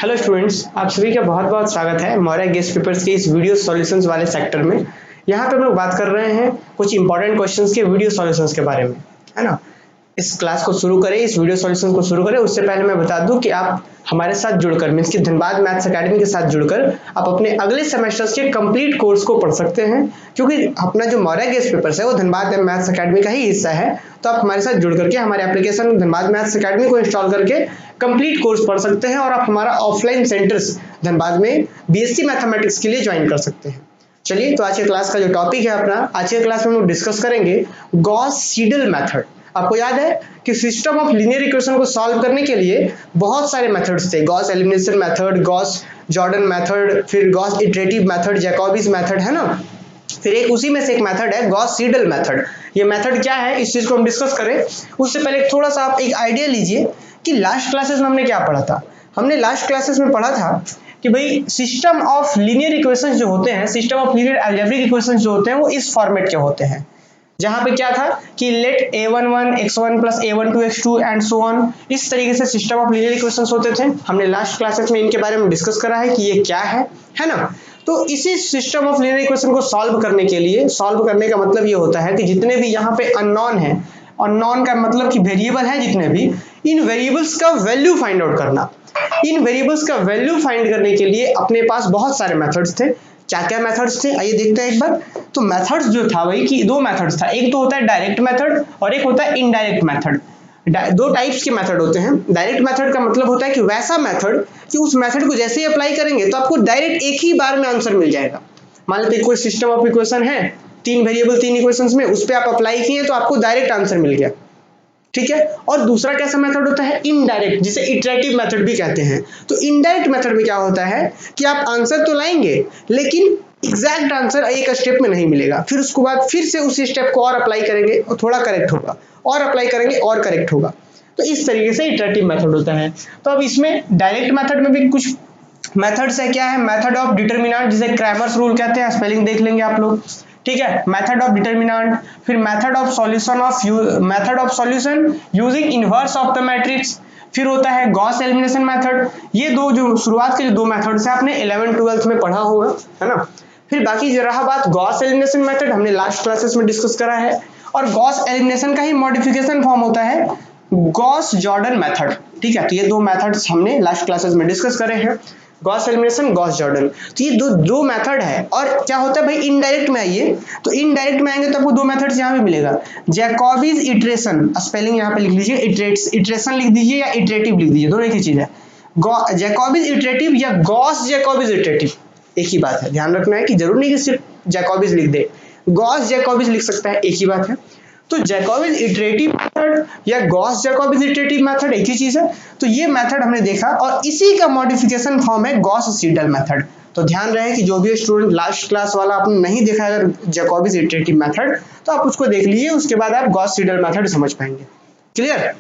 Hello students, आप सभी का बहुत बहुत स्वागत है मौर्य गेस्ट पेपर्स के इस वीडियो सॉल्यूशंस वाले सेक्टर में। यहाँ पे हम लोग बात कर रहे हैं कुछ इंपॉर्टेंट क्वेश्चंस के वीडियो सॉल्यूशंस के बारे में, है ना। इस क्लास को शुरू करें, इस वीडियो सॉल्यूशन को शुरू करें उससे पहले मैं बता दूं कि आप हमारे साथ जुड़कर मीन्स कि धनबाद मैथ्स अकेडमी के साथ जुड़कर आप अपने अगले सेमेस्टर्स के कंप्लीट कोर्स को पढ़ सकते हैं, क्योंकि अपना जो मौर्य गेस्ट पेपर्स है वो धनबाद मैथ्स अकेडमी का ही हिस्सा है। तो आप हमारे साथ जुड़ करके हमारे एप्लीकेशन धनबाद मैथ्स अकेडमी को इंस्टॉल करके कंप्लीट कोर्स पढ़ सकते हैं और आप हमारा ऑफलाइन सेंटर्स धनबाद में बीएससी मैथमेटिक्स के लिए ज्वाइन कर सकते हैं। चलिए, तो आज के क्लास का जो टॉपिक है अपना, आज के क्लास में हम लोग डिस्कस करेंगे गॉस सीडल मेथड। आपको याद है कि सिस्टम ऑफ लीनियर इक्वेशन को सॉल्व करने के लिए बहुत सारे मेथड्स थे, Gauss elimination method, Gauss Jordan method, फिर गॉस इटरेटिव मेथड, जैकोबीज मेथड, है ना। फिर एक उसी में से एक मेथड है गॉस सीडल मेथड। ये मेथड क्या है, इस चीज को हम डिस्कस करें उससे पहले थोड़ा सा आप एक आइडिया लीजिए कि लास्ट क्लासेस में हमने क्या पढ़ा था। हमने लास्ट क्लासेस में पढ़ा था कि भाई सिस्टम ऑफ लीनियर इक्वेशंस जो होते हैं, system of linear algebraic equations जो होते हैं वो इस फॉर्मेट के होते हैं, जहां पे क्या था कि let a11 x1 plus a12 x2 and so on, इस तरीके से सिस्टम ऑफ लीनियर इक्वेशंस होते थे। हमने लास्ट क्लासेस में इनके बारे में डिस्कस करा है कि ये क्या है ना। तो इसी सिस्टम ऑफ लीनियर इक्वेशन को सॉल्व करने के लिए, सॉल्व करने का मतलब ये होता है कि जितने भी यहाँ पे अननोन है, अननोन का मतलब कि वेरिएबल है जितने भी, इन वेरिएबल्स का वैल्यू फाइंड आउट करना। इन वेरिएबल्स का वैल्यू फाइंड करने के लिए अपने पास बहुत सारे मेथड्स थे। क्या क्या मेथड्स थे आइए देखते हैं एक बार। तो मेथड्स जो था वही कि दो मेथड्स था, एक तो होता है डायरेक्ट मेथड और एक होता है इनडायरेक्ट मेथड। दो टाइप्स के मेथड होते हैं। डायरेक्ट मेथड का मतलब होता है कि वैसा मेथड कि उस मेथड को जैसे ही अप्लाई करेंगे तो आपको डायरेक्ट एक ही बार में आंसर मिल जाएगा। मान लेते कोई सिस्टम ऑफ इक्वेशन है, तीन वेरिएबल तीन इक्वेशंस में, उस पर आप अप्लाई किए तो आपको डायरेक्ट आंसर मिल गया, ठीक है। और दूसरा कैसा मेथड होता है, इनडायरेक्ट, जिसे इटरेटिव मेथड भी कहते हैं। तो इनडायरेक्ट मेथड में क्या होता है कि आप आंसर तो लाएंगे लेकिन एग्जैक्ट आंसर एक स्टेप में नहीं मिलेगा, फिर उसके बाद फिर से उसी स्टेप को और अप्लाई करेंगे और थोड़ा करेक्ट होगा, और अप्लाई करेंगे और करेक्ट होगा। तो इस तरीके से इटरेटिव मेथड होता है। तो अब इसमें डायरेक्ट मेथड में भी कुछ मेथड्स है। क्या है, मेथड ऑफ डिटरमिनेंट, जिसे क्रैमर्स रूल कहते हैं, स्पेलिंग देख लेंगे आप लोग, ठीक है। मेथड ऑफ डिटरमिनेंट, फिर method of solution using inverse of the matrix, फिर होता है गॉस एलिमिनेशन मेथड। ये दो जो शुरुआत के जो दो मेथड्स हैं आपने 11th 12th में पढ़ा होगा, है ना। फिर बाकी जो रहा बात गॉस एलिमिनेशन मेथड, हमने लास्ट क्लासेस में डिस्कस करा है, और गॉस एलिमिनेशन का ही मॉडिफिकेशन फॉर्म होता है गॉस जॉर्डन मेथड, ठीक है। तो ये दो मेथड्स हमने लास्ट क्लासेस में डिस्कस करे हैं, गॉस एलिमिनेशन, गॉस जॉर्डन। तो ये दो मेथड है। और क्या होता है भाई, इनडायरेक्ट में आइए, तो इनडायरेक्ट में आएंगे तो आपको दो मेथड्स यहाँ पे मिलेगा, जैकोबीज इटरेशन, स्पेलिंग यहाँ पे लिख लीजिए, इटरेशन लिख दीजिए या इटरेटिव लिख दीजिए, दोनों एक ही चीज है। जैकोबीज इटरेटिव या गॉस जैकोबीज इटरेटिव, एक ही बात है। ध्यान रखना है कि जरूर नहीं कि सिर्फ जैकोबीज लिख दे, गॉस जैकोबीज लिख सकता है, एक ही बात है। तो जैकोबीज इटरेटिव मेथड या गॉस जैकोबीज इटरेटिव मेथड एक ही चीज है। तो ये मेथड हमने देखा और इसी का मॉडिफिकेशन फॉर्म है गॉस सीडल मेथड। तो ध्यान रहे कि जो भी स्टूडेंट लास्ट क्लास वाला आपने नहीं देखा अगर जैकोबीज इटरेटिव मेथड, तो आप उसको देख लीजिए, उसके बाद आप गॉस सीडल मेथड समझ पाएंगे। क्लियर।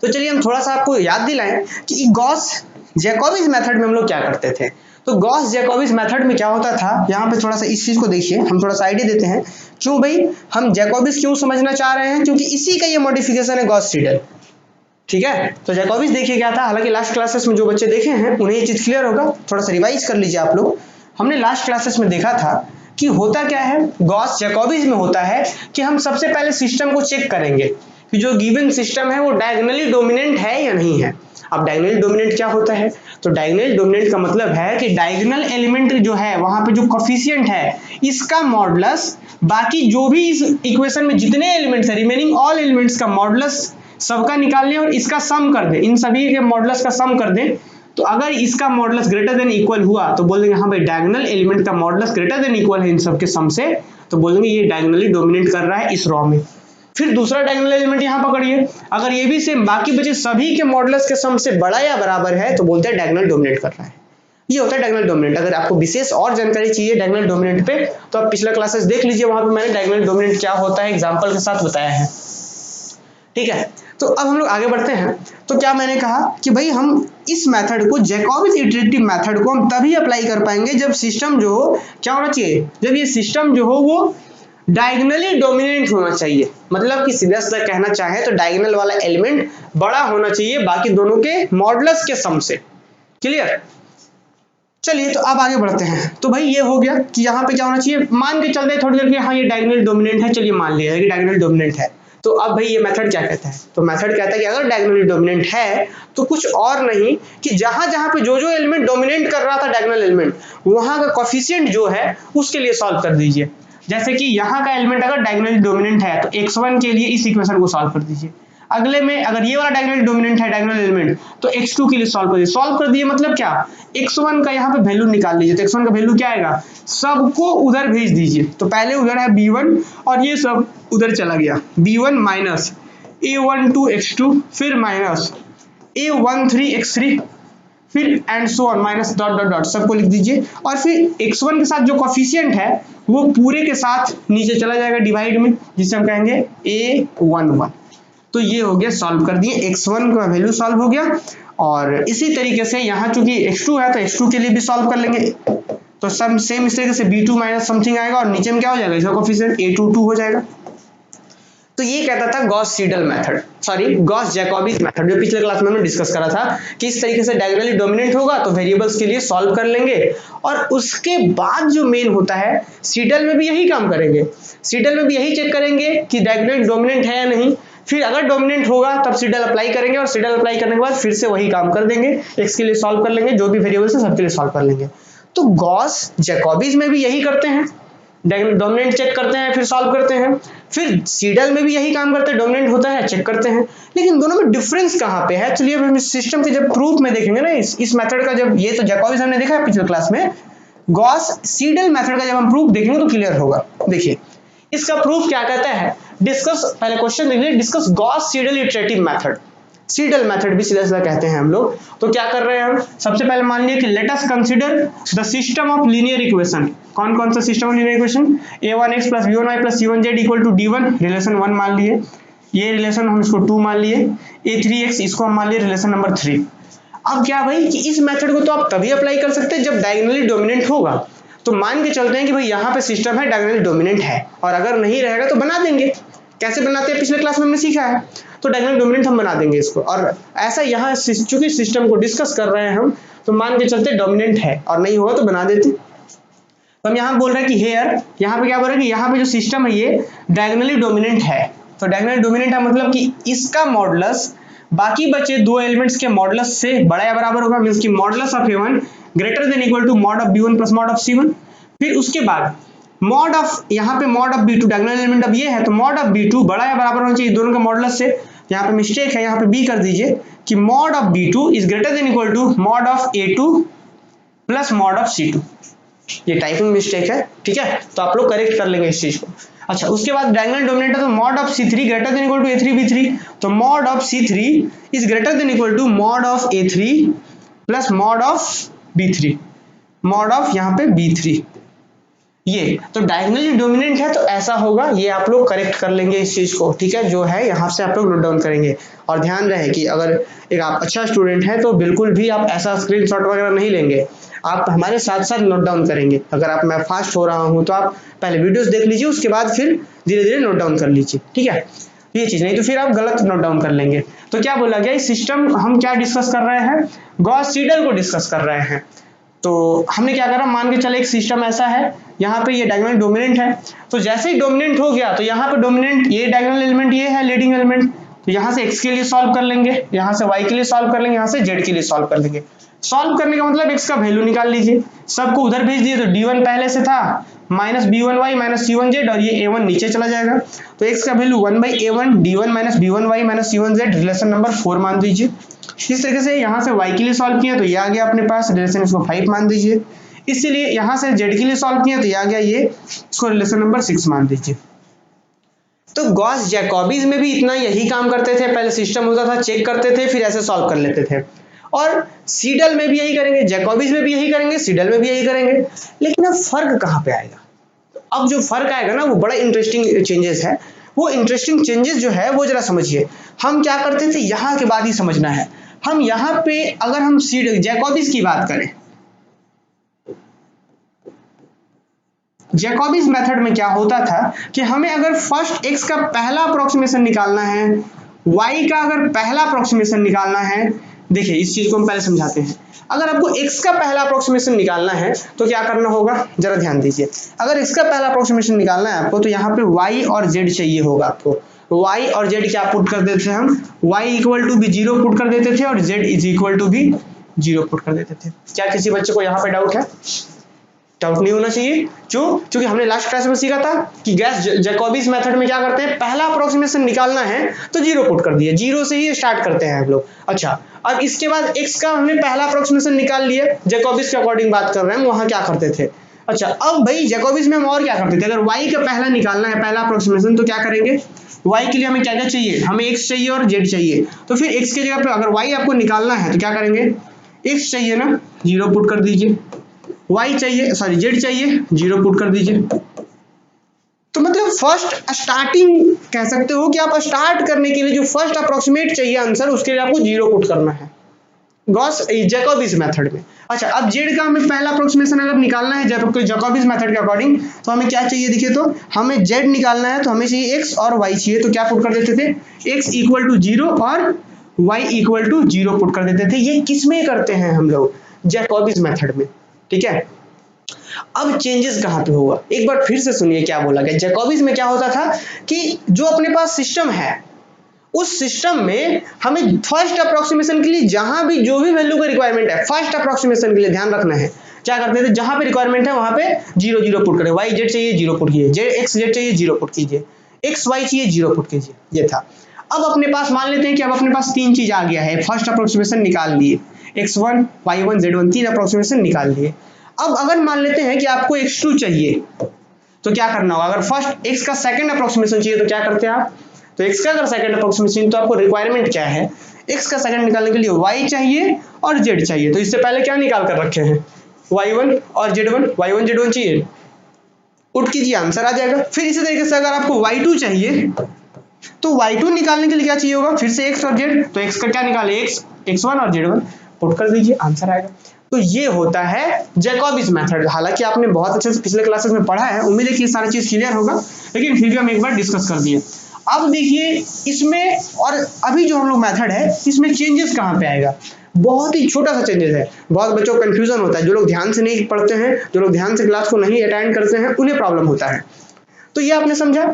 तो चलिए हम थोड़ा सा आपको याद दिलाएं कि गॉस जैकोबीज मेथड में हम लोग क्या करते थे। तो गॉस जैकोबीज मेथड में क्या होता था, यहाँ पे थोड़ा सा इस चीज को देखिए, हम थोड़ा सा आइडिया देते हैं क्यों भाई हम जैकोबीज क्यों समझना चाह रहे हैं, क्योंकि इसी का ये मॉडिफिकेशन है गॉस सीडल, ठीक है। तो जैकोबीज देखिए क्या था, हालांकि लास्ट क्लासेस में जो बच्चे देखे हैं उन्हें ये चीज क्लियर होगा, थोड़ा सा रिवाइज कर लीजिए आप लोग। हमने लास्ट क्लासेस में देखा था कि होता क्या है गॉस जैकोबीज में, होता है कि हम सबसे पहले सिस्टम को चेक करेंगे कि जो गिवन सिस्टम है वो डायगोनली डोमिनेंट है या नहीं है। अब डायगोनली डोमिनेंट क्या होता है, तो डायगोनल डोमिनेंट का मतलब है कि डायगोनल एलिमेंट जो है वहां पे जो कोफिशिएंट है इसका मॉडुलस बाकी जो भी इस इक्वेशन में जितने एलिमेंट्स है, रिमेनिंग ऑल एलिमेंट्स का मॉडुलस सबका निकाल लें और इसका सम कर दें, इन सभी के मॉडुलस का सम कर दें। तो अगर इसका मॉडुलस ग्रेटर देन इक्वल हुआ तो बोल देंगे हाँ भाई डायगोनल एलिमेंट का मॉडुलस ग्रेटर देन इक्वल है इन सब के सम से, तो बोलेंगे ये डायगोनली डोमिनेट कर रहा है इस रॉ में। फिर दूसरा डायगोनल एलिमेंट यहाँ पकड़िए, अगर ये भी सेम बाकी बचे सभी के मॉडुलस के सम से बड़ा या बराबर है तो बोलते हैं डायगोनल डोमिनेट कर रहा है। ये होता है डायगोनल डोमिनेंट। अगर आपको विशेष और जानकारी चाहिए डायगोनल डोमिनेंट पे तो आप पिछला क्लासेस देख लीजिए, वहां पे मैंने डायगोनल डोमिनेंट क्या होता है एग्जांपल के साथ बताया है, ठीक है। तो अब हम लोग आगे बढ़ते हैं। तो क्या मैंने कहा कि भाई हम इस मेथड को, जैकोबीज इटरेटिव मेथड को हम तभी अप्लाई कर पाएंगे जब सिस्टम जो हो क्या होना चाहिए, जब ये सिस्टम जो हो वो डायगोनली डोमिनेंट होना चाहिए। मतलब कि सीधा सीधा कहना चाहे तो डायगोनल वाला एलिमेंट बड़ा होना चाहिए बाकी दोनों के मॉडुलस के सम से, क्लियर? चलिए तो अब आगे बढ़ते हैं। तो भाई ये हो गया कि यहाँ पे क्या होना चाहिए, मान के चलते हैं थोड़ी देर कि हाँ ये डायगोनल डोमिनेंट है, चलिए मान लिया है कि डायगोनल डोमिनेंट है। तो अब भाई ये मेथड क्या कहता है, तो मेथड कहता है कि अगर डायगोनली डोमिनेंट है तो कुछ और नहीं कि जहां जहां पे जो जो एलिमेंट डोमिनेट कर रहा था डायगोनल एलिमेंट, वहां का कोफिशिएंट जो है उसके लिए सॉल्व कर दीजिए। जैसे कि यहाँ का एलिमेंट अगर डायगोनली डोमिनेंट है तो x1 के लिए इस इक्वेशन को सॉल्व कर दीजिए। अगले में अगर ये वाला डायगोनल डोमिनेंट है डायगोनल एलिमेंट, तो x2 के लिए सॉल्व कर दिए। सॉल्व कर दिए मतलब क्या, x1 का यहाँ पे वैल्यू निकाल लीजिए। तो x1 का वैल्यू क्या आएगा, सबको उधर भेज दीजिए। तो पहले उधर है b1 और ये सब उधर चला गया, b1 माइनस a12 x2, फिर माइनस a13 x3, फिर and so on minus dot dot dot सबको लिख दीजिए। और फिर x1 के साथ जो कोफिशिएंट है वो पूरे के साथ नीचे चला जाएगा डिवाइड में, जिसे हम कहेंगे a11। तो ये हो गया, सॉल्व कर दिए, x1 का वैल्यू सॉल्व हो गया। और इसी तरीके से यहाँ चूंकि x2 है तो x2 के लिए भी सॉल्व कर लेंगे। तो सब सेम इस तरीके से b2 माइनस समथिंग आएगा और नीचे में क्या हो जाएगा, इसका कोफिशिएंट a22 हो जाएगा। तो ये कहता था Gauss Seidel method, sorry Gauss Jacobi's method, जो पिछले क्लास में हमने डिस्कस करा था कि इस तरीके से डायगोनली डोमिनेंट होगा तो वेरिएबल्स के लिए सॉल्व कर लेंगे। और उसके बाद जो मेन होता है, सीडल में भी यही काम करेंगे। सीडल में भी यही चेक करेंगे कि डायगोनली डोमिनेंट है या नहीं, फिर अगर डोमिनेंट होगा तब सीडल अप्लाई करेंगे और सीडल अप्लाई करने के बाद फिर से वही काम कर देंगे, एक्स के लिए सॉल्व कर लेंगे, जो भी वेरिएबल्स है सबके लिए सॉल्व कर लेंगे। तो गॉस जैकोबिज में भी यही करते हैं, डोमिनेंट चेक करते हैं फिर सॉल्व करते हैं। फिर सीडल में भी यही काम करते हैं, डोमिनेंट होता है चेक करते हैं। लेकिन दोनों में डिफरेंस कहाँ पे है, चलिए हम इस सिस्टम के जब प्रूफ में देखेंगे ना, इस मेथड का जब, ये तो जैकोबिज हमने देखा है पिछले क्लास में, गॉस सीडल मेथड का जब हम प्रूफ देखेंगे तो क्लियर होगा। देखिए इसका प्रूफ क्या कहता है, डिस्कस, पहले क्वेश्चन देखिए, discuss Gauss Seidel iterative method. Seidel method भी सीधा सीधा कहते हैं हम लोग। तो क्या कर रहे हैं हम, सबसे पहले मान लिया कि let us consider the system of linear equation. कौन कौन सा system of linear equation, a1x plus b1y plus c1z equal to d1, relation 1 मान लिए, ये रिलेशन हम इसको 2 मान लिए, a3x इसको हम मान लिए रिलेशन नंबर 3। अब क्या भाई कि इस मेथड को तो आप तभी अप्लाई कर सकते हैं जब डायगोनली डोमिनेंट होगा। तो मान के चलते हैं कि भाई यहाँ पे सिस्टम है डायगोनली डोमिनेंट है, और अगर नहीं रहेगा तो बना देंगे। कैसे बनाते हैं पिछले क्लास में हमने सीखा है। तो डायगोनल डोमिनेंट हम बना देंगे इसको, और ऐसा यहाँ चूंकि सिस्टम को डिस्कस कर रहे हैं हम, तो मान के चलते डोमिनेंट है और नहीं होगा तो बना देते। तो हम यहाँ बोल रहे हैं कि हेयर, यहाँ पे क्या बोल रहे हैं कि यहाँ पे जो सिस्टम है ये डायगोनली डोमिनेंट है। तो डायगोनली डोमिनेंट है मतलब कि इसका मॉडुलस बाकी बचे दो एलिमेंट्स के मॉडुलस से बड़ा या बराबर होगा, मींस कि modulus of a1 greater than equal to mod of b1 plus mod of c1। फिर उसके बाद मॉड ऑफ, यहाँ पे mod of b2, diagonal element अब ये है तो मॉड ऑफ b2 बड़ा या बराबर होना चाहिए दोनों के मॉडुलस से। यहाँ पे मिस्टेक है, यहाँ पे b कर दीजिए कि mod of b2 is greater than equal to mod of a2 plus mod of c2। ये टाइपिंग मिस्टेक है, ठीक है, तो आप लोग करेक्ट कर लेंगे इस चीज को। अच्छा, उसके बाद डायगोनल डोमिनेंट है तो mod of c3 greater than equal to a3 b3, तो mod of c3 is greater than equal to mod of a3 plus mod of b3, mod of यहाँ पे b3। ये तो डायगोनली डोमिनेंट है तो ऐसा होगा, ये आप लोग करेक्ट कर लेंगे इस चीज को, ठीक है, जो है यहाँ से आप लोग नोट डाउन करेंगे। और ध्यान रहे कि अगर एक आप अच्छा स्टूडेंट है तो बिल्कुल भी आप ऐसा स्क्रीनशॉट वगैरह नहीं लेंगे, आप हमारे साथ साथ नोट डाउन करेंगे। अगर आप, मैं फास्ट हो रहा हूँ तो आप पहले वीडियोस देख लीजिए, उसके बाद फिर धीरे धीरे नोट डाउन कर लीजिए, ठीक है, ये चीज, नहीं तो फिर आप गलत नोट डाउन कर लेंगे। तो क्या बोला गया, इस सिस्टम हम क्या डिस्कस कर रहे हैं, गॉस सीडल को डिस्कस कर रहे हैं। तो हमने क्या करा, मान के चले एक सिस्टम ऐसा है, यहाँ पे ये डायगोनल डोमिनेंट है, तो जैसे ही डोमिनेंट हो गया तो यहाँ पे डोमिनेंट, ये डायगोनल एलिमेंट ये है लीडिंग एलिमेंट, तो यहाँ से x के लिए सॉल्व कर लेंगे, यहाँ से y के लिए सॉल्व कर लेंगे, यहाँ से z के लिए सॉल्व कर लेंगे। सॉल्व करने का मतलब x का वैल्यू निकाल लीजिए, सबको उधर भेज दिए, तो d1 पहले से था माइनस b1y माइनस c1z, और ये a1 नीचे चला जाएगा, तो x का value 1/a1 d1 minus b1y minus c1z, relation number 4 मान दीजिए। इस तरीके से यहाँ से y के लिए सॉल्व किया तो ये आ गया अपने पास रिलेशन, इसको 5 मान दीजिए। इसीलिए यहाँ से z के लिए सॉल्व किया तो ये आ गया, ये इसको रिलेशन नंबर 6 मान दीजिए। तो गॉस जैकोबिज में भी इतना यही काम करते थे, पहले सिस्टम होता था चेक करते थे फिर ऐसे सॉल्व कर लेते थे, और सीडल में भी यही करेंगे, जैकोबिज में भी यही करेंगे, सीडल में भी यही करेंगे। लेकिन अब फर्क कहाँ पे आएगा, अब जो फर्क आएगा ना वो बड़ा इंटरेस्टिंग चेंजेस है। वो इंटरेस्टिंग चेंजेस जो है वो जरा समझिए। हम क्या करते थे, यहाँ के बाद ही समझना है। हम यहाँ पे अगर हम जैकोबिज की बात करें, जैकोबिज मेथड में क्या होता था कि हमें अगर फर्स्ट x का पहला अप्रोक्सीमेशन निकालना है, y का अगर पहला अप्रोक्सीमेशन निकालना है, देखिए इस चीज को हम पहले समझाते हैं। अगर आपको x का पहला अप्रोक्सीमेशन निकालना है तो क्या करना होगा, जरा ध्यान दीजिए। अगर x का पहला अप्रोक्सीमेशन निकालना है आपको तो यहाँ पे y और z चाहिए होगा आपको। y और z क्या पुट कर देते थे हम, y इक्वल टू भी 0 पुट कर देते थे और z इज इक्वल टू भी 0 पुट कर देते थे। क्या किसी बच्चे को यहाँ पे डाउट है? डाउट नहीं होना चाहिए। क्योंकि हमने लास्ट क्लास में सीखा था कि गैस जैकोबिस मेथड में क्या करते हैं, पहला अप्रोक्सीमेशन निकालना है तो 0 पुट कर दिया, 0 से ही स्टार्ट करते हैं हम लोग। अच्छा, अब इसके बाद x का हमने पहला अप्रोक्सीमेशन निकाल लिया, जैकोबिस के अकॉर्डिंग बात कर रहे हैं, वहां क्या करते थे। अच्छा, अब भाई जैकोबिस में हम और क्या करते थे, अगर y का पहला निकालना है, पहला अप्रोक्सीमेशन, तो क्या करेंगे, y के लिए हमें क्या क्या चाहिए, हमें x चाहिए और z चाहिए। तो फिर x की जगह पे अगर y आपको निकालना है तो क्या करेंगे, x चाहिए ना, 0 पुट कर दीजिए, y चाहिए, सॉरी z चाहिए, 0 पुट कर दीजिए। तो मतलब फर्स्ट स्टार्टिंग कह सकते हो कि आप स्टार्ट करने के लिए जो फर्स्ट अप्रोक्सीमेट चाहिए आंसर, उसके लिए आपको 0 पुट करना है गॉस जैकोबिस मेथड में। अच्छा, अब z का हमें पहला अप्रोक्सीमेशन अगर निकालना है जैकोबिस मेथड के अकॉर्डिंग, तो हमें क्या चाहिए, देखिए तो हमें z निकालना है तो हमें चाहिए x और y चाहिए, तो क्या पुट कर देते थे, x इक्वल टू 0 और y इक्वल टू 0 पुट कर देते थे। ये किस में करते हैं हम लोग, जैकोबिस मेथड में, ठीक है। अब चेंजेस कहां पे होगा, एक बार फिर से सुनिए क्या बोला गया। जैकोबिस में क्या होता था कि जो अपने पास सिस्टम है, उस सिस्टम में हमें फर्स्ट अप्रोक्सीमेशन के लिए जहां भी जो भी वैल्यू का रिक्वायरमेंट है, फर्स्ट अप्रोक्सीमेशन के लिए ध्यान रखना है, क्या करते थे, जहां पे रिक्वायरमेंट है वहां पे 0 0 पुट करें, y z चाहिए 0 पुट कीजिए, x z चाहिए 0 पुट कीजिए, x y चाहिए 0 पुट कीजिए, ये था। अब अपने पास मान लेते हैं कि अब अपने पास तीन चीज आ गया है, फर्स्ट अप्रोक्सीमेशन निकाल लिए, x1 y1 z1 तीन अप्रोक्सीमेशन निकाल लिए। अब अगर मान लेते हैं कि आपको x2 चाहिए तो क्या करना होगा, अगर फर्स्ट x का सेकंड अप्रोक्सीमेशन चाहिए तो क्या करते हैं आप, तो x का अगर सेकंड अप्रोक्सीमेशन, तो आपको रिक्वायरमेंट क्या है, x का सेकंड निकालने के लिए y चाहिए और z चाहिए, तो इससे पहले क्या निकाल कर रखे हैं, y1 और z1, y1 z1 चाहिए, पुट कीजिए, आंसर आ जाएगा। फिर इसी तरीके से अगर आपको y2 चाहिए तो y2 निकालने के लिए क्या चाहिए होगा, फिर से x और z, तो x का क्या निकाले, x1 और z1 पुट कर दीजिए, आंसर आएगा। तो ये होता है जैकोबिस मेथड। हालांकि आपने बहुत अच्छे से पिछले क्लासेस में पढ़ा है, उम्मीद है कि ये सारी चीज क्लियर होगा, लेकिन फिर भी हम एक बार डिस्कस कर दिए। अब देखिए इसमें, और अभी जो हम लोग मेथड है इसमें चेंजेस कहाँ पे आएगा, बहुत ही छोटा सा चेंजेस है। बहुत बच्चों को कंफ्यूजन होता है, जो लोग ध्यान से नहीं पढ़ते हैं, जो लोग ध्यान से क्लास को नहीं अटेंड करते हैं, उन्हें प्रॉब्लम होता है। तो ये आपने समझा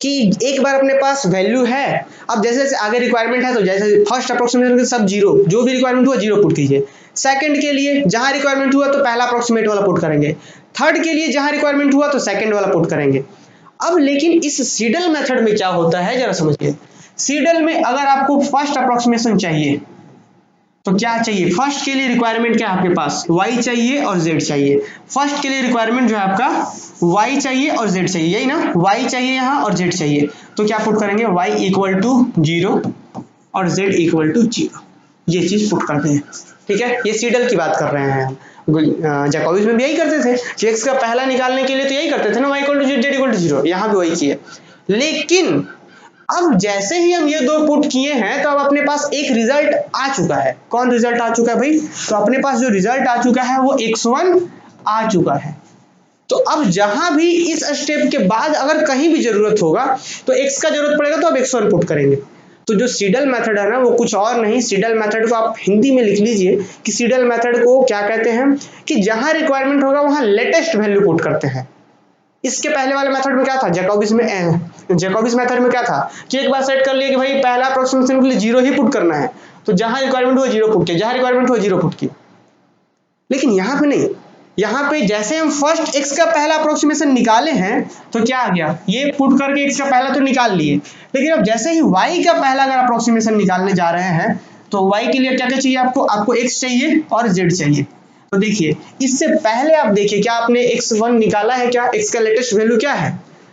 कि एक बार अपने पास वैल्यू है, अब जैसे जैसे आगे रिक्वायरमेंट है तो जैसे फर्स्ट अप्रोक्सीमेशन के सब 0, जो भी रिक्वायरमेंट हुआ 0 पुट कीजिए। सेकंड के लिए जहां रिक्वायरमेंट हुआ तो पहला अप्रोक्सीमेट वाला पुट करेंगे, थर्ड के लिए जहां रिक्वायरमेंट हुआ तो सेकंड वाला पुट करेंगे। अब लेकिन इस सीडल मेथड में क्या होता है जरा समझिए। सीडल में अगर आपको फर्स्ट अप्रोक्सीमेशन चाहिए तो क्या चाहिए, फर्स्ट के लिए रिक्वायरमेंट क्या है आपके पास, y चाहिए और z चाहिए। फर्स्ट के लिए रिक्वायरमेंट जो है आपका y चाहिए और z चाहिए, यही ना, y चाहिए यहाँ और z चाहिए, तो क्या पुट करेंगे, y इक्वल टू 0 और z इक्वल टू 0, ये चीज पुट करते हैं, ठीक है। ये सीडल की बात कर रहे हैं हम, जैकोबिस में भी यही करते थे कि x का पहला निकालने के लिए तो यही करते थे ना, y equal to z equal to 0, यहाँ भी वही किया। लेकिन अब जैसे ही हम ये दो पुट किए हैं तो अब अपने पास एक रिजल्ट आ चुका है। कौन रिजल्ट आ चुका है भाई, तो अपने पास जो रिजल्ट आ चुका है वो x1 आ चुका है। तो अब जहां भी इस स्टेप के बाद अगर कहीं भी जरूरत होगा तो x का जरूरत पड़ेगा तो अब x1 पुट करेंगे। तो जो सीडल मेथड है ना वो कुछ और नहीं, सीडल मेथड को आप हिंदी में लिख लीजिए कि सीडल मेथड को क्या कहते हैं कि जहां रिक्वायरमेंट होगा वहां लेटेस्ट वैल्यू पुट करते हैं। इसके पहले वाले मेथड में क्या था, जैकोबिस मेथड में क्या था कि एक बार सेट कर लिया कि भाई पहला अप्रोक्सीमेशन के लिए 0 ही पुट करना है, तो जहां रिक्वायरमेंट हुआ 0 पुट किया, जहां रिक्वायरमेंट हुआ 0 पुट किया। लेकिन यहाँ पे नहीं, यहाँ पे जैसे हम फर्स्ट x का पहला अप्रोक्सीमेशन निकाले हैं तो क्या आ गया, ये पुट करके x का पहला तो निकाल लिए, लेकिन अब जैसे ही y का पहला अगर अप्रोक्सीमेशन निकालने जा रहे हैं तो y के लिए क्या क्या चाहिए आपको x चाहिए और z चाहिए। तो देखिए इससे पहले आप देखिए क्या आपने x1 निकाला है, क्या x का लेटेस्ट वैल्यू क्या है,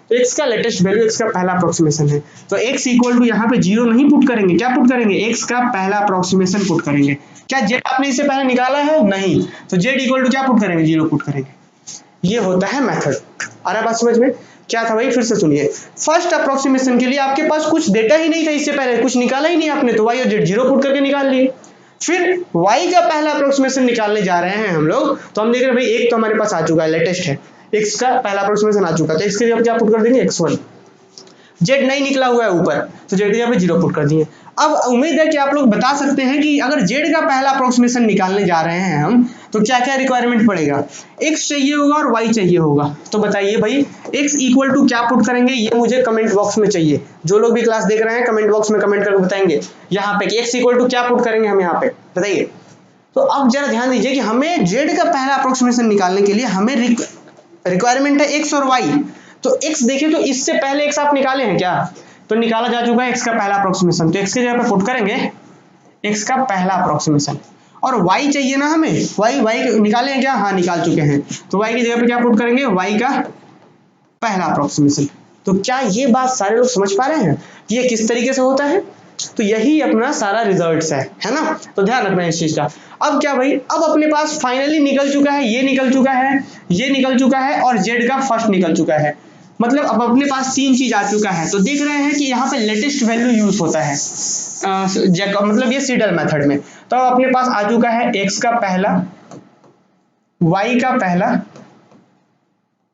तो x का लेटेस्ट वैल्यू x का पहला अप्रोक्सीमेशन है, तो x इक्वल टू यहाँ पे 0 नहीं पुट करेंगे, क्या पुट करेंगे, x का पहला अप्रोक्सीमेशन पुट करेंगे। क्या z आपने इससे पहले निकाला है, नहीं, तो z इक्वल टू क्या पुट करेंगे, 0 पुट करेंगे। ये होता है मेथड। आ रहा बात समझ में, क्या था भाई, फिर से सुनिए। फर्स्ट अप्रोक्सीमेशन के लिए आपके पास कुछ डेटा ही नहीं था, इससे पहले कुछ निकाला ही नहीं आपने, तो y और z 0 पुट करके निकाल लिए। फिर y का पहला अप्रोक्सीमेशन निकालने जा रहे हैं हम लोग, तो हम देख रहे हैं भाई एक तो हमारे पास आ चुका है, लेटेस्ट है, x का पहला अप्रोक्सीमेशन आ चुका है, तो इसके लिए हम क्या पुट कर देंगे, x1। z नहीं निकला हुआ है ऊपर, तो z यहाँ पे 0 पुट कर दिए। अब उम्मीद है कि आप लोग बता सकते हैं कि अगर जेड का पहला अप्रोक्सीमेशन निकालने जा रहे हैं हम, तो क्या क्या रिक्वायरमेंट पड़ेगा। एक्स चाहिए होगा और वाई चाहिए होगा। तो बताइए भाई एक्स इक्वल टू क्या पुट करेंगे, ये मुझे कमेंट बॉक्स में चाहिए। जो लोग भी क्लास देख रहे हैं कमेंट बॉक्स में कमेंट करके बताएंगे यहाँ पे एक्स इक्वल टू क्या पुट करेंगे हम यहाँ पे, बताइए। तो अब जरा ध्यान दीजिए कि हमें जेड का पहला अप्रोक्सीमेशन निकालने के लिए हमें रिक्वायरमेंट है एक्स और वाई। तो एक्स देखिए, तो इससे पहले एक्स आप निकाले हैं क्या, तो निकाला जा चुका है एक्स का पहला अप्रोक्सीमेशन, तो एक्स की जगह पे पुट करेंगे एक्स का पहला अप्रोक्सीमेशन। और y चाहिए ना हमें, y निकाले हैं क्या, हाँ निकाल चुके हैं, तो y की जगह पे क्या पुट करेंगे, y का पहला अप्रोक्सीमेशन। तो क्या ये बात सारे लोग समझ पा रहे हैं कि ये किस तरीके से होता है। तो यही अपना सारा रिजल्ट्स है ना। तो ध्यान रखना है इस चीज का। अब क्या भाई, अब अपने पास फाइनली निकल चुका है, ये निकल चुका है, ये निकल चुका है और जेड का फर्स्ट निकल चुका है। मतलब अब अपने पास 3 चीज आ चुका है। तो देख रहे हैं कि यहाँ पे लेटेस्ट वैल्यू यूज होता है मतलब ये सीडल मेथड में। तो अपने पास आ चुका है x का पहला, y का पहला,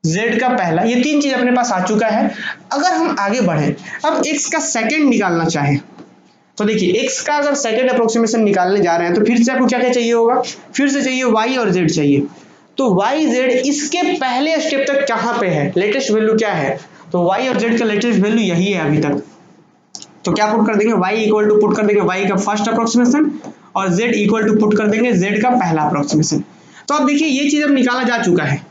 z का पहला, ये 3 चीज अपने पास आ चुका है। अगर हम आगे बढ़े, अब x का सेकंड निकालना चाहें, तो देखिए x का अगर सेकंड अप्रोक्सीमेशन निकालने जा रहे हैं तो फिर से आपको क्या क्या चाहिए होगा, फिर से चाहिए y और z चाहिए। तो y z इसके पहले स्टेप तक कहां पे है, लेटेस्ट वैल्यू क्या है, तो y और z का लेटेस्ट वैल्यू यही है अभी तक। तो क्या पुट कर देंगे, y इक्वल टू पुट कर देंगे y का फर्स्ट अप्रोक्सीमेशन और z इक्वल टू पुट कर देंगे z का पहला अप्रोक्सीमेशन। तो अब देखिए ये चीज अब निकाला जा चुका है,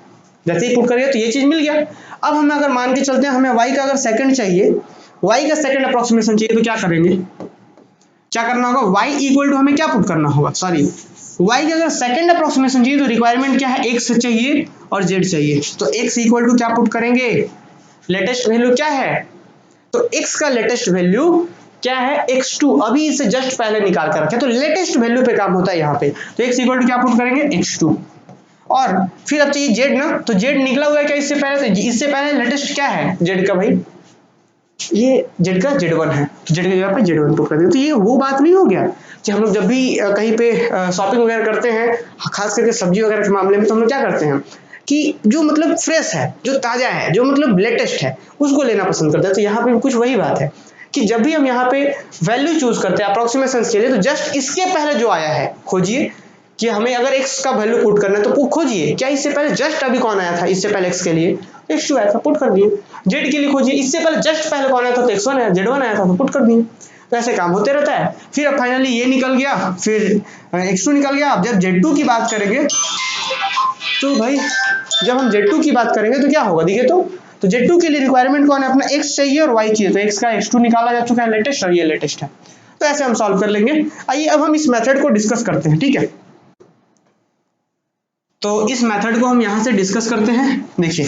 जैसे ही पुट करिए तो ये चीज मिल गया। अब हम अगर मान के चलते हैं हमें y का अगर सेकंड चाहिए, y का सेकंड अप्रोक्सीमेशन चाहिए, तो क्या करेंगे, क्या करना होगा, y इक्वल टू हमें क्या पुट करना होगा, सॉरी y का अगर सेकंड अप्रोक्सीमेशन चाहिए तो रिक्वायरमेंट क्या है, x चाहिए और z चाहिए। तो x इक्वल टू क्या पुट करेंगे, लेटेस्ट वैल्यू क्या है, तो x का लेटेस्ट वैल्यू क्या है, x2, अभी इसे जस्ट पहले निकाल कर रखे, तो लेटेस्ट वैल्यू पे काम होता है यहाँ पे। तो x इक्वल टू क्या पुट करेंगे, x2। और फिर अब चाहिए z ना, तो z निकला हुआ है क्या इससे पहले, तो इससे पहले लेटेस्ट क्या है z का, भाई ये z का z1 है, तो z की जगह पे z1 पुट कर दिया। तो ये वो बात नहीं हो गया कि हम लोग जब भी कहीं पे शॉपिंग वगैरह करते हैं, खास करके सब्जी वगैरह के मामले में, तो हम लोग क्या करते हैं कि जो मतलब फ्रेश है, जो ताजा है, जो मतलब लेटेस्ट है, उसको लेना पसंद करते हैं। तो यहाँ पे कुछ वही बात है कि जब भी हम यहाँ पे वैल्यू चूज करते हैं अप्रोक्सीमेशन के लिए, तो जस्ट इसके पहले जो आया है खोजिए कि हमें अगर x का वैल्यू पुट करना है तो खोजिए क्या इससे पहले जस्ट अभी कौन आया था, इससे पहले x के लिए x2 आया था, पुट कर दिए। z के लिए खोजिए, इससे पहले जस्ट पहले कौन आया था, तो x1 आया, z1 आया था, तो पुट कर दिए। तो ऐसे काम होते रहता है। फिर अब फाइनली ये निकल गया, फिर x2 निकल गया। अब जब z2 की बात करेंगे, तो भाई जब हम z2 की बात करेंगे तो क्या होगा, देखिए तो z2 के लिए रिक्वायरमेंट कौन है, अपना x चाहिए और y चाहिए। तो x का x2 निकाला जा चुका है लेटेस्ट, और ये लेटेस्ट है। तो ऐसे हम सॉल्व कर लेंगे। आइए अब हम इस मेथड को डिस्कस करते हैं, ठीक है। तो इस मेथड को हम यहां से डिस्कस करते हैं। देखिए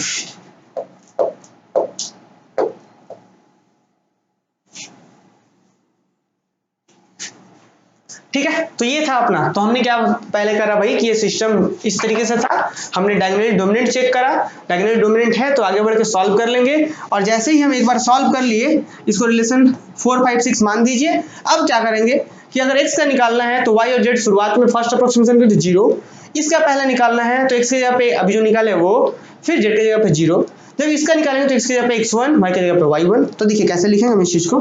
ठीक है, तो ये था अपना। तो हमने क्या पहले करा भाई कि ये सिस्टम इस तरीके से था, हमने डायगोनल डोमिनेंट चेक करा, डायगोनल डोमिनेंट है तो आगे बढ़ के सॉल्व कर लेंगे। और जैसे ही हम एक बार सॉल्व कर लिए, इसको रिलेशन 4, 5, 6 मान दीजिए। अब क्या करेंगे कि अगर x का निकालना है तो y और z शुरुआत में फर्स्ट अप्रोक्सीमेशन करते 0, इसका पहला निकालना है तो x की जगह पे अभी जो निकाले वो, फिर z की जगह पे 0, जब इसका निकालेंगे तो x की जगह पे x1, y की जगह पे y1। तो देखिए कैसे लिखेंगे हम इस चीज को,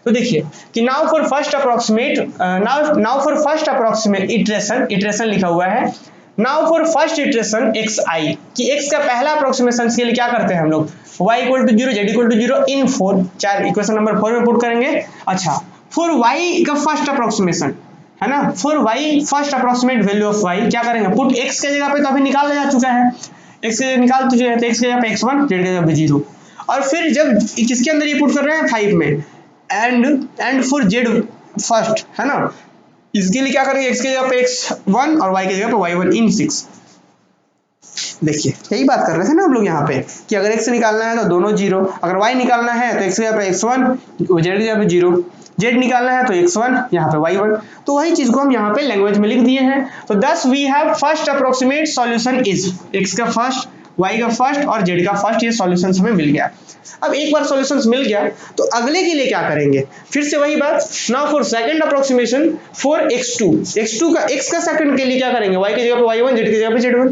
तो देखिए कि now for first approximate iteration लिखा हुआ है। Now for first iteration xi, कि x का पहला अप्रोक्सीमेशन के लिए क्या करते हैं हम लोग, y equal to 0, z equal to 0 इन 4, चार इक्वेशन नंबर 4 में पुट करेंगे। अच्छा, फॉर y का फर्स्ट अप्रोक्सीमेशन है ना, for y first approximate value of y क्या करेंगे, पुट x के जगह पे तो अभी निकाला जा चुका है, x के निकाल तो x के जगह पे x1, z के जगह पे 0। और फिर जब किसके अंदर ये पुट कर रहे हैं 5 में, एंड फॉर z फर्स्ट है ना, इसके लिए क्या करेंगे, x की जगह पे x1 और y की जगह पे y1 इन 6। देखिए यही बात कर रहे थे ना हम लोग यहाँ पे कि अगर x निकालना है तो दोनों 0, अगर y निकालना है तो x की जगह पे x1, z की जगह पे 0, z निकालना है तो x1 यहाँ पे y1। तो वही चीज को हम यहाँ पे लैंग्वेज में लिख दिए हैं। तो thus we have first approximate solution is, x का फर्स्ट, y का फर्स्ट और z का फर्स्ट, ये सॉल्यूशन हमें मिल गया। अब एक बार सॉल्यूशंस मिल गया तो अगले के लिए क्या करेंगे, फिर से वही बात। Now for second approximation for x2 का x का सेकंड के लिए क्या करेंगे, y की जगह पे y1, z की जगह पे z1,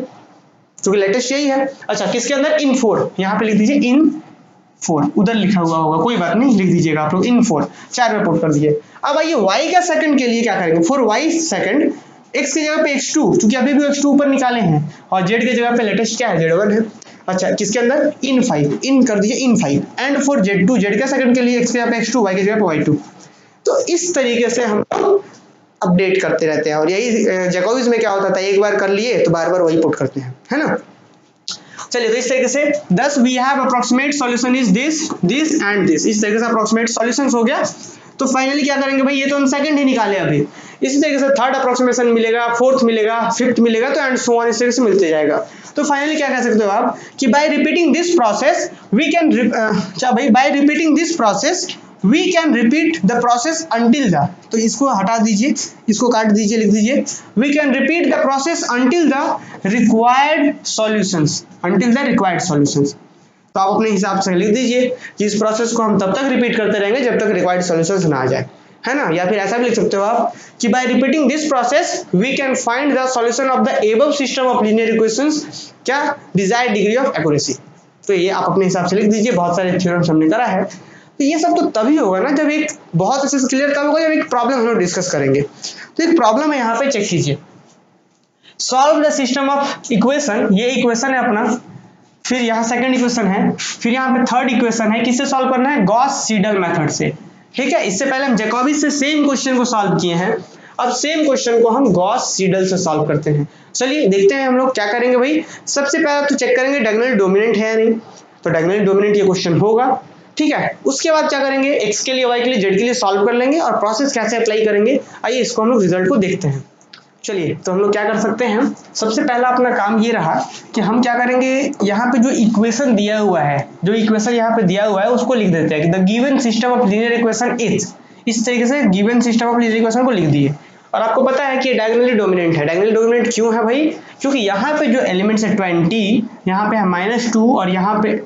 क्योंकि लेटेस्ट यही है। अच्छा किसके अंदर, इन 4, यहाँ पे लिख दीजिए इन 4 उधर लिखा हुआ होगा, कोई बात नहीं, लिख दीजिएगा आप लोग इन 4, 4 में पुट कर दिए। अब आइए y का सेकंड के लिए क्या करेंगे, फॉर y सेकंड x की जगह पे x2, क्योंकि अभी भी x2 ऊपर निकाले हैं, और z की जगह पे लेटेस्ट क्या है, z1 है। अच्छा, किसके अंदर, इन 5, इन कर दीजिए इन 5, एंड फॉर z2, z का सेकंड के लिए x की जगह पे x2, y की जगह पे y2। तो इस तरीके से हम अपडेट करते रहते हैं, और यही जैकोबिस में क्या होता था, एक बार कर लिए तो बार बार वही पुट करते हैं, है ना। चलिए, तो इस तरीके से thus we have approximate solution is this and this, इस तरीके से approximate solutions हो गया। तो फाइनली क्या करेंगे भाई, ये तो हम सेकंड ही निकाले अभी, इसी तरीके से थर्ड अप्रोक्सीमेशन मिलेगा, फोर्थ मिलेगा, फिफ्थ मिलेगा, तो एंड सो ऑन, इस तरीके से मिलते जाएगा। तो फाइनली क्या कह सकते हो आप कि by repeating this process we can, भाई by repeating this process we can repeat the process until the, तो इसको हटा दीजिए, इसको काट दीजिए, लिख दीजिए we can repeat the process until the required solutions, until the required solutions. तो आप अपने हिसाब से लिख दीजिए कि इस प्रोसेस को हम तब तक रिपीट करते रहेंगे जब तक रिक्वायर्ड सॉल्यूशंस ना आ जाए, है ना। या फिर ऐसा भी लिख सकते हो आप कि by repeating this process we can find the solution of the above system of linear equations, क्या, डिजायर्ड डिग्री ऑफ एक्यूरेसी। तो ये आप अपने हिसाब से लिख दीजिए, बहुत सारे थ्योरम्स हमने करा है। तो ये सब तो तभी होगा ना जब एक बहुत अच्छे से क्लियर तब होगा जब एक प्रॉब्लम हम लोग डिस्कस करेंगे। तो एक प्रॉब्लम है, यहाँ पे चेक कीजिए, solve the system of equation, ये इक्वेशन है अपना, फिर यहाँ सेकंड इक्वेशन है, फिर यहाँ पे थर्ड इक्वेशन है, किससे सॉल्व करना है, गॉस सीडल मेथड से, ठीक है। इससे पहले हम जैकोबिस से सेम क्वेश्चन को सॉल्व किए हैं, अब सेम क्वेश्चन को हम गॉस सीडल से सॉल्व करते हैं। चलिए देखते हैं हम लोग क्या करेंगे भाई। सबसे पहले तो चेक करेंगे डायगोनल डोमिनेंट है या नहीं, तो डायगोनल डोमिनेंट ये क्वेश्चन होगा, ठीक है। उसके बाद क्या करेंगे, x के लिए, y के लिए, z के लिए सॉल्व कर लेंगे, और प्रोसेस कैसे अप्लाई करेंगे, आइए इसको हम लोग रिजल्ट को देखते हैं। चलिए, तो हम लोग क्या कर सकते हैं, सबसे पहला अपना काम ये रहा कि हम क्या करेंगे, यहाँ पे जो इक्वेशन दिया हुआ है, जो इक्वेशन यहाँ पे दिया हुआ है उसको लिख देते हैं कि the given system of linear equation is, इस तरीके से given system of linear equation को लिख दिए। और आपको पता है कि डायगोनली डोमिनेंट है, डायगोनली डोमिनेंट क्यों है भाई, क्योंकि यहाँ पे जो एलिमेंट्स है 20, यहाँ पे है -2 और यहाँ पे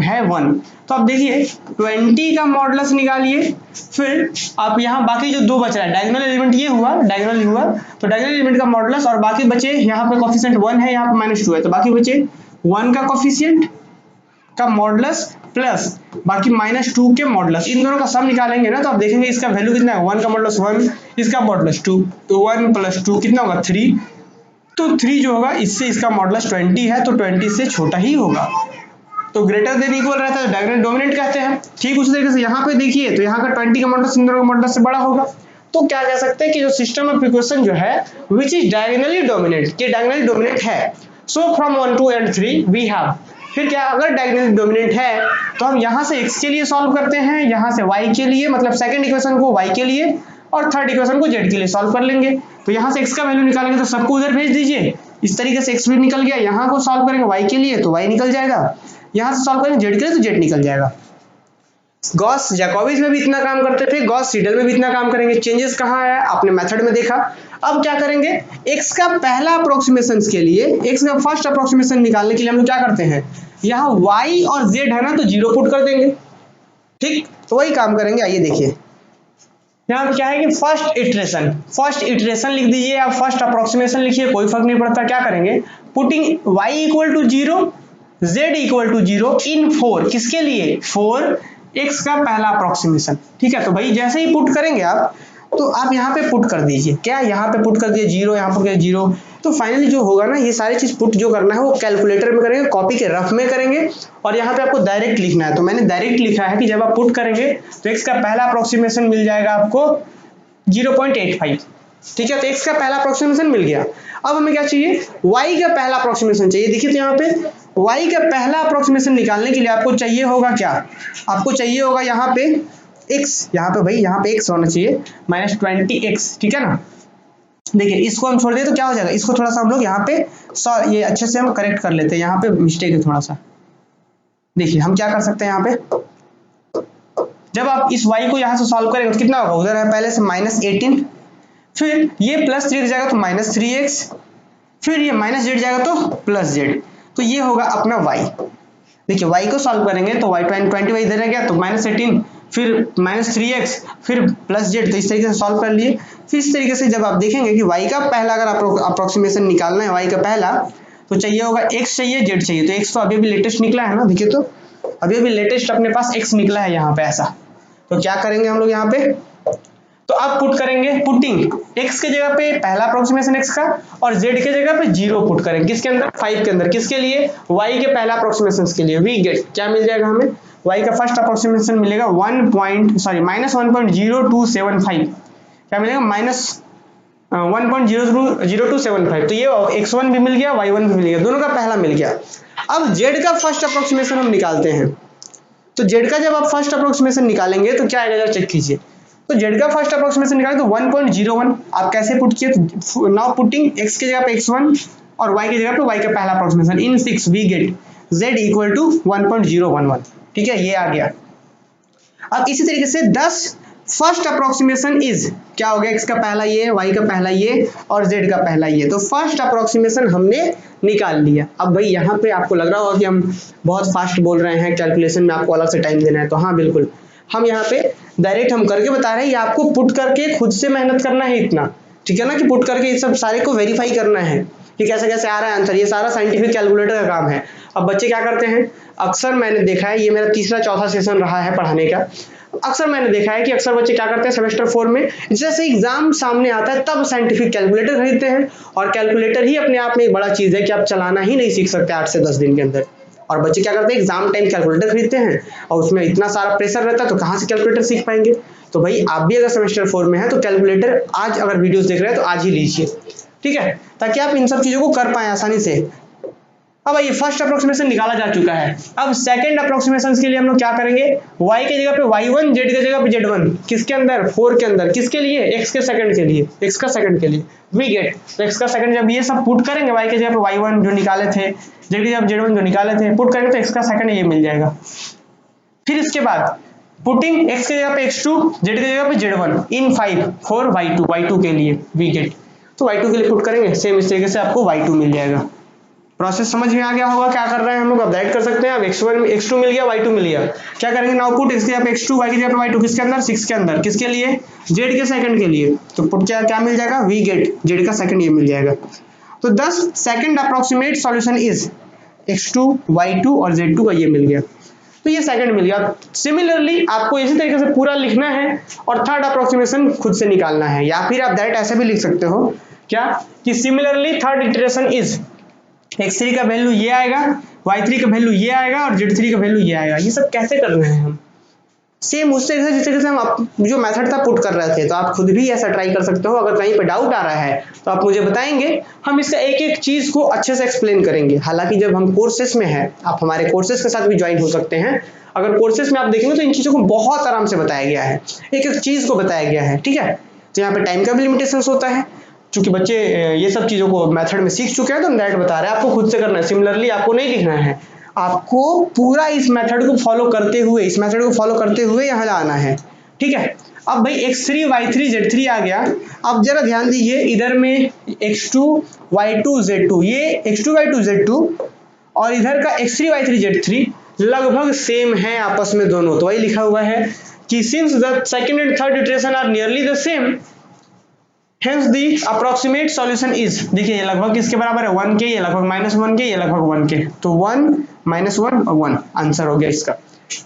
है 1। तो आप देखिए 20 का मॉडुलस निकालिए, फिर आप यहाँ बाकी जो दो बच रहा है, डायगोनल एलिमेंट ये हुआ, डायगोनल हुआ, तो डायगोनल एलिमेंट का मॉडुलस, और बाकी बचे यहाँ पे कोफिशिएंट 1 है, यहाँ पे -2 है, तो बाकी बचे 1 का कोफिशिएंट का मॉडुलस प्लस बाकी -2 के मॉडुलस, इन दोनों का सम निकालेंगे ना, तो आप देखेंगे इसका वैल्यू कितना है, 1 का मॉडुलस 1, इसका मॉडुलस 2, तो 1 + 2 कितना होगा 3, तो 3 जो होगा इससे इसका मॉडुलस 20 है, तो 20 से छोटा ही होगा, तो ग्रेटर देन इक्वल रहता है, डायगोनल डोमिनेंट कहते हैं। ठीक उसी तरीके से यहाँ पे देखिए, तो यहाँ का 20 का मॉडुलस इन दोनों का मॉडुलस से बड़ा होगा, तो क्या कह सकते हैं कि जो सिस्टम ऑफ इक्वेशन जो है विच इज डायगोनली डोमिनेंट, के डायगोनली डोमिनेंट है, so from 1 2 and 3 we have, फिर क्या, अगर डायगोनली डोमिनेंट है तो हम यहाँ से x के लिए सॉल्व करते हैं, यहाँ से y के लिए, मतलब सेकंड इक्वेशन को y के लिए और थर्ड इक्वेशन को z के लिए सॉल्व कर लेंगे। तो यहाँ से x का वैल्यू निकालेंगे तो सबको उधर भेज दीजिए, इस तरीके से x भी निकल गया, यहाँ को सॉल्व करेंगे y के लिए तो y निकल जाएगा, यहाँ से सॉल्व करेंगे z के लिए तो z निकल जाएगा। गॉस जैकोबिस में भी इतना काम करते थे, गॉस सीडल में भी इतना काम करेंगे। चेंजेस कहाँ आया, आपने मेथड में देखा। अब क्या करेंगे, x का पहला अप्रोक्सीमेशन के लिए, x का फर्स्ट अप्रोक्सीमेशन निकालने के लिए हम लोग क्या करते हैं, यहाँ y और z है ना, तो 0 पुट कर देंगे, ठीक। तो वही काम करेंगे, आइए देखिए यहाँ पे क्या है कि फर्स्ट इटरेशन लिख दीजिए, या फर्स्ट अप्रोक्सीमेशन लिखिए, कोई फर्क नहीं पड़ता। क्या करेंगे, पुटिंग y = 0, z = 0 इन 4, किसके लिए, 4 x का पहला अप्रोक्सीमेशन, ठीक है। तो भाई जैसे ही पुट करेंगे आप, तो आप यहाँ पे पुट कर दीजिए, क्या, यहाँ पे पुट कर दिए 0, यहाँ पर 0, तो फाइनली जो होगा ना, ये सारी चीज पुट जो करना है वो कैलकुलेटर में करेंगे, कॉपी के रफ में करेंगे, और यहाँ पे आपको डायरेक्ट लिखना है। तो मैंने डायरेक्ट लिखा है कि जब आप पुट करेंगे तो x का पहला अप्रोक्सीमेशन मिल जाएगा आपको 0.85, ठीक है। तो x का पहला अप्रोक्सीमेशन मिल गया। अब हमें क्या चाहिए, y का पहला अप्रोक्सीमेशन चाहिए। देखिए तो यहाँ पे y का पहला अप्रोक्सीमेशन निकालने के लिए आपको चाहिए होगा क्या, आपको चाहिए होगा यहाँ पे x, यहाँ पे भाई यहाँ पे x होना चाहिए -20x, ठीक है ना। देखिए इसको हम छोड़ दें तो क्या हो जाएगा, इसको थोड़ा सा हम लोग यहाँ पे ये अच्छे से हम करेक्ट कर लेते हैं, यहाँ पे मिस्टेक है थोड़ा सा। देखिए हम क्या कर सकते हैं, यहाँ पे जब आप इस y को यहाँ से सॉल्व करेंगे तो कितना होगा, उधर है पहले से -18, फिर ये +3 जाएगा तो -3x, फिर ये -z जाएगा तो +z, तो ये होगा अपना y। देखिए y को सॉल्व करेंगे तो y 20 इधर है गया तो -18, फिर -3x, फिर +z, तो इस तरीके से सॉल्व कर लिए। फिर इस तरीके से जब आप देखेंगे कि y का पहला अगर अप्रोक्सीमेशन निकालना है, y का पहला, तो चाहिए होगा x चाहिए, z चाहिए, तो x तो अभी भी लेटेस्ट निकला है ना, देखिए तो अभी अभी लेटेस्ट अपने पास x निकला है यहाँ पे ऐसा। तो क्या करेंगे हम लोग यहाँ पे, तो अब पुट करेंगे, पुटिंग x के जगह पे पहला अप्रोक्सीमेशन x का और z के जगह पे 0 पुट करेंगे, किसके अंदर 5 के अंदर, किसके लिए y के पहला अप्रोक्सीमेशन के लिए। वी गेट क्या मिल जाएगा हमें, y का फर्स्ट अप्रोक्सीमेशन मिलेगा -1.0275, क्या मिलेगा -1.0275। तो ये x1 भी मिल गया, y1 भी मिल गया, दोनों का पहला मिल गया। अब z का फर्स्ट अप्रोक्सीमेशन हम निकालते हैं। तो z का जब आप फर्स्ट अप्रोक्सीमेशन निकालेंगे तो क्या आएगा, जरा चेक कीजिए। तो z का फर्स्ट अप्रोक्सीमेशन निकाले तो 1.01 आप कैसे पुट किए, तो नाउ पुटिंग x के जगह पे x1 और y की जगह पे y का पहला approximation in 6 we get z equal to 1.011। ठीक है, ये आ गया। अब इसी तरीके से 10 फर्स्ट अप्रोक्सीमेशन इज, क्या हो गया, x का पहला ये, y का पहला ये और z का पहला ये, तो फर्स्ट अप्रोक्सीमेशन हमने निकाल लिया। अब भाई यहाँ पे आपको लग रहा होगा कि हम बहुत फास्ट बोल रहे हैं, कैलकुलेशन में आपको अलग से टाइम देना है, तो हाँ बिल्कुल, हम यहाँ पे डायरेक्ट हम करके बता रहे हैं, ये आपको पुट करके खुद से मेहनत करना है इतना, ठीक है ना, कि पुट करके ये सब सारे को वेरीफाई करना है कि कैसे कैसे आ रहा है आंसर, ये सारा साइंटिफिक कैलकुलेटर का काम है। अब बच्चे क्या करते हैं, अक्सर मैंने देखा है, ये मेरा तीसरा चौथा सेशन रहा है पढ़ाने का, अक्सर मैंने देखा है कि अक्सर बच्चे क्या करते हैं सेमेस्टर 4 में जैसे एग्जाम सामने आता है तब साइंटिफिक कैलकुलेटर खरीदते हैं, और कैलकुलेटर ही अपने आप में एक बड़ा चीज है कि आप चलाना ही नहीं सीख सकते 8 से 10 दिन के अंदर। और बच्चे क्या करते हैं, एग्जाम टाइम कैलकुलेटर खरीदते हैं और उसमें इतना सारा प्रेशर रहता है, तो कहाँ से कैलकुलेटर सीख पाएंगे। तो भाई आप भी अगर सेमेस्टर 4 में है तो कैलकुलेटर आज अगर वीडियोस देख रहे हैं तो आज ही लीजिए, ठीक है, ताकि आप इन सब चीजों को कर पाए आसानी से। अब ये फर्स्ट अप्रोक्सीमेशन निकाला जा चुका है। अब सेकंड अप्रोक्सीमेशन के लिए हम लोग क्या करेंगे, y के जगह पे y1, z के जगह पे z1, किसके अंदर 4 के अंदर, किसके लिए, x के सेकंड के लिए, x का सेकंड के लिए वी गेट। तो x का सेकंड जब ये सब पुट करेंगे, y के जगह पे y1 जो निकाले थे, z के जगह पे z1 जो निकाले थे, पुट करेंगे तो x का सेकंड ये मिल जाएगा। फिर इसके बाद पुटिंग x के जगह पे x2, z के जगह पे z1 इन 5 फॉर y2 के लिए वी गेट। तो y2 के लिए पुट करेंगे, सेम इस तरीके से आपको y2 मिल जाएगा। प्रोसेस समझ में आ गया होगा क्या कर रहे हैं हम लोग, अब डायरेक्ट कर सकते हैं। अब x1 x2 मिल गया, y2 मिल गया, क्या करेंगे, नाउ पुट x के जगह पे x2, y की जगह पे y2, किसके अंदर 6 के अंदर, किसके लिए, z के सेकंड के लिए। तो पुट क्या मिल जाएगा, वी गेट z का सेकंड ये मिल जाएगा। तो 10 second approximate solution is x2, y2 और z2 का ये मिल गया, तो ये सेकंड मिल गया। सिमिलरली आपको इसी तरीके से पूरा लिखना है और थर्ड अप्रोक्सीमेशन खुद से निकालना है, या फिर आप डायरेक्ट ऐसे भी लिख सकते हो क्या कि similarly third iteration is x3 का वैल्यू ये आएगा, y3 का वैल्यू ये आएगा और z3 का वैल्यू ये आएगा। ये सब कैसे कर रहे हैं हम, सेम उस तरीके से जिस तरीके से हम जो मेथड था पुट कर रहे थे। तो आप खुद भी ऐसा ट्राई कर सकते हो। अगर कहीं पे डाउट आ रहा है तो आप मुझे बताएंगे, हम इसका एक एक चीज को अच्छे से एक्सप्लेन करेंगे। हालांकि जब हम कोर्सेस में है, आप हमारे कोर्सेस के साथ भी ज्वाइन हो सकते हैं। अगर कोर्सेस में आप देखेंगे तो इन चीजों को बहुत आराम से बताया गया है, एक एक चीज को बताया गया है, ठीक है। तो यहाँ पे टाइम का भी लिमिटेशन होता है, क्योंकि बच्चे ये सब चीजों को मेथड में सीख चुके हैं, तो हम डायरेक्ट बता रहे हैं, आपको खुद से करना है। सिमिलरली आपको नहीं लिखना है, आपको पूरा इस मेथड को फॉलो करते हुए यहाँ आना है, ठीक है। अब भाई x3, y3, z3 आ गया। अब जरा ध्यान दीजिए, इधर में x2, y2, z2, ये x2, y2, z2 और इधर का x3, y3, z3 लगभग सेम है आपस में दोनों। तो वही लिखा हुआ है कि since the second and third iteration are nearly the same, hence the approximate solution is, देखिए ये लगभग किसके बराबर है, 1 के, ये लगभग -1 के, ये लगभग 1 के, तो 1 -1 और 1 आंसर हो गया इसका।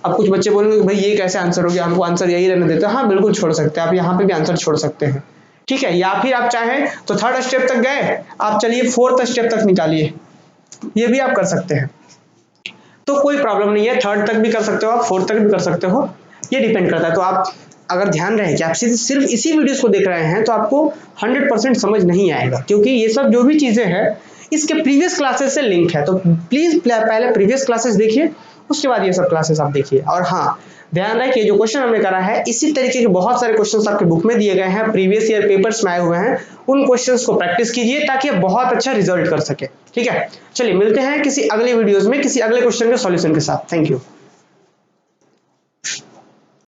अब कुछ बच्चे बोलेंगे भाई ये कैसे आंसर हो गया, हमको आंसर यही रहने देते हैं। हाँ बिल्कुल छोड़ सकते हैं, आप यहाँ पे भी आंसर छोड़ सकते हैं, ठीक है। या फिर आप चाहें तो थर्ड स्टेप तक गए, आप चलिए फोर्थ स्टेप तक निकालिए, ये भी आप कर सकते हैं, तो कोई प्रॉब्लम नहीं है। थर्ड तक भी कर सकते हो आप, फोर्थ तक भी कर सकते हो, ये डिपेंड करता है। तो आप अगर ध्यान रहे कि आप सिर्फ इसी वीडियोस को देख रहे हैं तो आपको 100% समझ नहीं आएगा, क्योंकि ये सब जो भी चीजें हैं इसके प्रीवियस क्लासेस से लिंक है। तो प्लीज पहले प्रीवियस क्लासेस देखिए, उसके बाद ये सब क्लासेस आप देखिए। और हाँ ध्यान रहे कि जो क्वेश्चन हमने करा है, इसी तरीके के बहुत सारे क्वेश्चंस आपके बुक में दिए गए हैं, प्रीवियस ईयर पेपर्स में आए हुए हैं, उन क्वेश्चंस को प्रैक्टिस कीजिए ताकि आप बहुत अच्छा रिजल्ट कर सके, ठीक है। चलिए मिलते हैं किसी अगले वीडियोस में किसी अगले क्वेश्चन के सॉल्यूशन के साथ। Thank you.